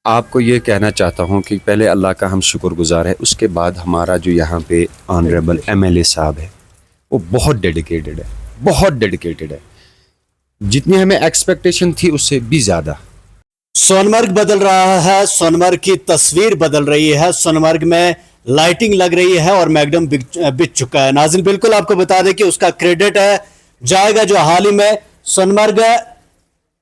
آپ کو یہ کہنا چاہتا ہوں کہ پہلے اللہ کا ہم شکر گزار ہے، اس کے بعد ہمارا جو یہاں پہ آنریبل MLA صاحب ہے وہ بہت ڈیڈیکیٹڈ ہے، جتنی ہمیں ایکسپیکٹیشن تھی اس سے بھی زیادہ۔ سونمرگ بدل رہا ہے، سونمرگ کی تصویر بدل رہی ہے، سونمرگ میں لائٹنگ لگ رہی ہے اور میگڈم بچ چکا ہے۔ ناظرین بالکل آپ کو بتا دیں کہ اس کا کریڈٹ ہے جائے گا جو حال ہی میں سونمرگ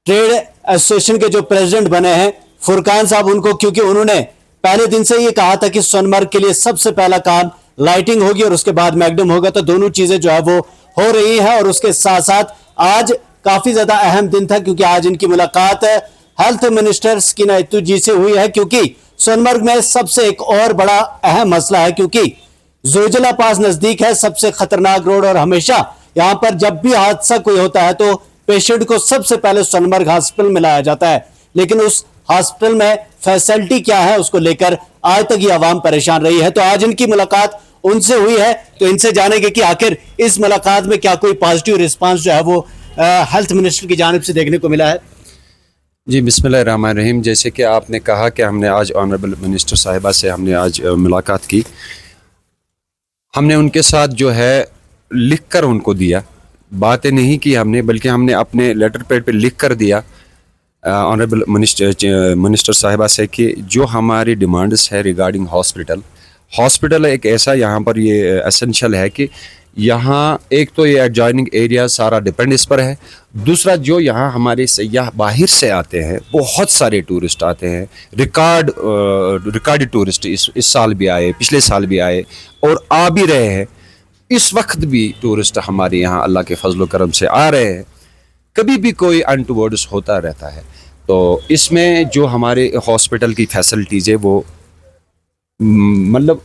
ٹریڈ ایسوسیشن کے جو پریزیڈنٹ بنے ہیں فرقان صاحب، ان کو، کیونکہ انہوں نے پہلے دن سے یہ کہا تھا کہ سونمرگ کے لیے سب سے پہلا کام لائٹنگ ہوگی اور اس کے بعد میگڈم ہوگا، تو دونوں چیزیں جو ہے وہ ہو رہی ہیں۔ اور اس کے ساتھ ساتھ آج کافی زیادہ اہم دن تھا کیونکہ آج ان کی ملاقات ہیلتھ منسٹر سکینہ اتو جی سے ہوئی ہے، کیونکہ سونمرگ میں سب سے ایک اور بڑا اہم مسئلہ ہے، کیونکہ زوجلا پاس نزدیک ہے، سب سے خطرناک روڈ، اور ہمیشہ یہاں پر جب بھی حادثہ کوئی ہوتا ہے تو پیشنٹ کو سب سے پہلے سونمرگ ہاسپٹل میں لایا جاتا ہے، لیکن اس ہاسپٹل میں فیسلٹی کیا ہے اس کو لے کر آج تک یہ عوام پریشان رہی ہے۔ تو آج ان کی ملاقات ان سے ہوئی ہے، تو ان سے جانیں گے کہ آخر اس ملاقات میں کیا کوئی پازیٹیو رسپانس جو ہے وہ ہیلتھ منسٹر کی جانب سے دیکھنے کو ملا ہے۔ جی بسم اللہ الرحمن الرحیم، جیسے کہ آپ نے کہا کہ ہم نے آج آنریبل منسٹر صاحبہ سے ہم نے آج ملاقات کی، ہم نے ان کے ساتھ جو ہے لکھ کر ان کو دیا، باتیں نہیں کی ہم نے، بلکہ ہم نے اپنے لیٹر پیڈ پہ لکھ کر دیا آنریبل منسٹر صاحبہ سے کہ جو ہماری ڈیمانڈس ہے ریگارڈنگ ہاسپٹل ایک ایسا یہاں پر یہ اسینشل ہے کہ یہاں ایک تو یہ ایڈجوائننگ ایریا سارا ڈپینڈ اس پر ہے، دوسرا جو یہاں ہمارے سیاح باہر سے آتے ہیں، بہت سارے ٹورسٹ آتے ہیں، ریکارڈ ٹورسٹ اس سال بھی آئے، پچھلے سال بھی آئے اور آ بھی رہے ہیں، اس وقت بھی ٹورسٹ ہمارے یہاں اللہ کے فضل و کرم سے آ رہے ہیں، کبھی بھی کوئی انٹوورڈس ہوتا رہتا ہے۔ تو اس میں جو ہمارے ہاسپٹل کی فیسلٹیز ہے وہ مطلب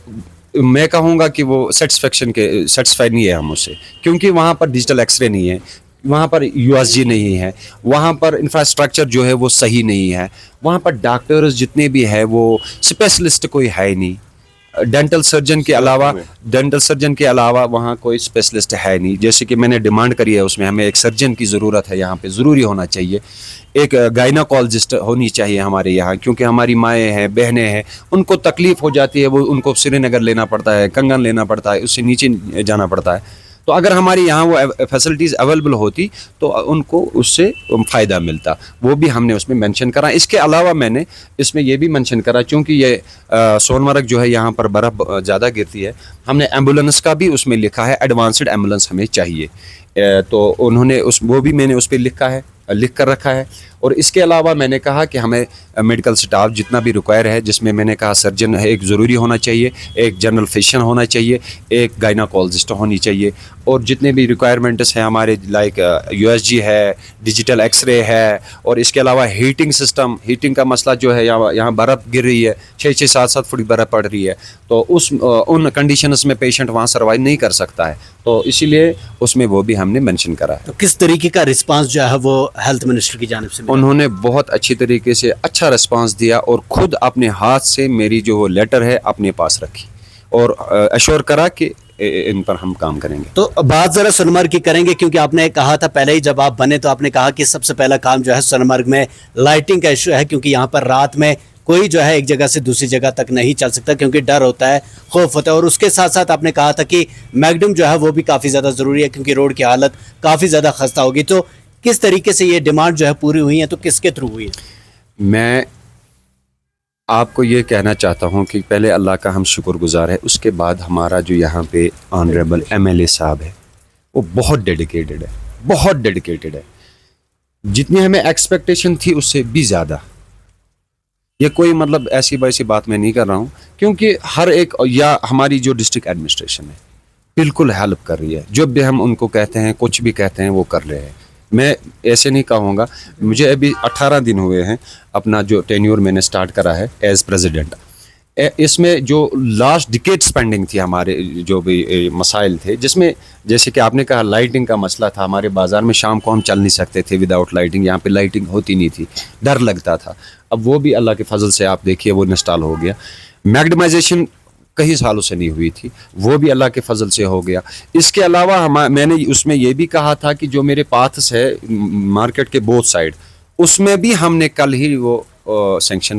میں کہوں گا کہ وہ سیٹسفائی نہیں ہے ہم اس سے، کیونکہ وہاں پر ڈیجیٹل ایکس رے نہیں ہے، وہاں پر USG نہیں ہے، وہاں پر انفراسٹرکچر جو ہے وہ صحیح نہیں ہے، وہاں پر ڈاکٹرز جتنے بھی ہیں وہ اسپیشلسٹ کوئی ہے نہیں، ڈینٹل سرجن کے علاوہ وہاں کوئی اسپیشلسٹ ہے نہیں۔ جیسے کہ میں نے ڈیمانڈ کری ہے، اس میں ہمیں ایک سرجن کی ضرورت ہے، یہاں پہ ضروری ہونا چاہیے، ایک گائناکالوجسٹ ہونی چاہیے ہمارے یہاں، کیونکہ ہماری مائیں ہیں، بہنیں ہیں، ان کو تکلیف ہو جاتی ہے، وہ ان کو سری نگر لینا پڑتا ہے، کنگن لینا پڑتا ہے، اس سے نیچے جانا پڑتا ہے۔ تو اگر ہماری یہاں وہ فیسلٹیز اویلیبل ہوتی تو ان کو اس سے فائدہ ملتا، وہ بھی ہم نے اس میں مینشن کرا۔ اس کے علاوہ میں نے اس میں یہ بھی مینشن کرا، چونکہ یہ سونمرگ جو ہے یہاں پر برف زیادہ گرتی ہے، ہم نے ایمبولینس کا بھی اس میں لکھا ہے، ایڈوانسڈ ایمبولینس ہمیں چاہیے، تو انہوں نے وہ بھی میں نے اس پہ لکھ کر رکھا ہے۔ اور اس کے علاوہ میں نے کہا کہ ہمیں میڈیکل سٹاف جتنا بھی ریکوائر ہے، جس میں نے کہا سرجن ایک ضروری ہونا چاہیے، ایک جنرل فزیشین ہونا چاہیے، ایک گائناکالوجسٹ ہونی چاہیے، اور جتنے بھی ریکوائرمنٹس ہیں ہمارے لائک USG ہے، ڈیجیٹل ایکس رے ہے، اور اس کے علاوہ ہیٹنگ کا مسئلہ جو ہے، یہاں برف گر رہی ہے، 6-7 فٹ برف پڑ رہی ہے، تو ان کنڈیشنز میں پیشنٹ وہاں سروائیو نہیں کر سکتا ہے، تو اسی لیے اس میں وہ بھی ہم نے مینشن کرا ہے۔ تو کس طریقے کا رسپانس جو ہے وہ ہیلتھ منسٹر کی جانب سے ملا؟ انہوں نے بہت اچھی طریقے سے اچھا رسپانس دیا اور خود اپنے ہاتھ سے میری جو وہ لیٹر ہے اپنے پاس رکھی اور ایشور کرا کہ ان پر ہم کام کریں گے۔ تو بات ذرا سونمرگ کی کریں گے، کیونکہ آپ نے کہا تھا پہلے ہی جب آپ بنے تو آپ نے کہا کہ سب سے پہلا کام جو ہے سونمرگ میں لائٹنگ کا ایشو ہے، کیونکہ یہاں پر رات میں کوئی جو ہے ایک جگہ سے دوسری جگہ تک نہیں چل سکتا، کیونکہ ڈر ہوتا ہے، خوف ہوتا ہے، اور اس کے ساتھ ساتھ آپ نے کہا تھا کہ میگڈم جو ہے وہ بھی کافی زیادہ ضروری ہے، کیونکہ روڈ کی حالت کافی زیادہ خستہ ہوگی۔ تو کس طریقے سے یہ ڈیمانڈ جو ہے پوری ہوئی ہے، تو کس کے تھرو ہوئی ہے؟ میں آپ کو یہ کہنا چاہتا ہوں کہ پہلے اللہ کا ہم شکر گزار ہے، اس کے بعد ہمارا جو یہاں پہ آنریبل MLA صاحب ہے وہ بہت ڈیڈیکیٹڈ ہے، جتنی ہمیں ایکسپیکٹیشن تھی اس سے بھی زیادہ۔ یہ کوئی مطلب ایسی ویسی بات میں نہیں کر رہا ہوں، کیونکہ ہر ایک یا ہماری جو ڈسٹرکٹ ایڈمنسٹریشن ہے بالکل ہیلپ کر رہی ہے، جو بھی ہم ان کو کہتے ہیں، کچھ بھی کہتے ہیں وہ کر رہے ہیں۔ میں ایسے نہیں کہوں گا، مجھے ابھی 18 دن ہوئے ہیں اپنا جو ٹینیور میں نے سٹارٹ کرا ہے ایز پریزیڈنٹ۔ اس میں جو لاسٹ ڈیکیڈ سپینڈنگ تھی، ہمارے جو بھی مسائل تھے، جس میں جیسے کہ آپ نے کہا لائٹنگ کا مسئلہ تھا، ہمارے بازار میں شام کو ہم چل نہیں سکتے تھے وداؤٹ لائٹنگ، یہاں پہ لائٹنگ ہوتی نہیں تھی، ڈر لگتا تھا، اب وہ بھی اللہ کے فضل سے آپ دیکھیے وہ انسٹال ہو گیا۔ میگڈمائزیشن کئی سالوں سے نہیں ہوئی تھی، وہ بھی اللہ کے فضل سے ہو گیا۔ اس کے علاوہ میں نے اس میں یہ بھی کہا تھا کہ جو میرے پاتھس ہے مارکیٹ کے بوتھ سائڈ، اس میں بھی ہم نے کل ہی وہ سینکشن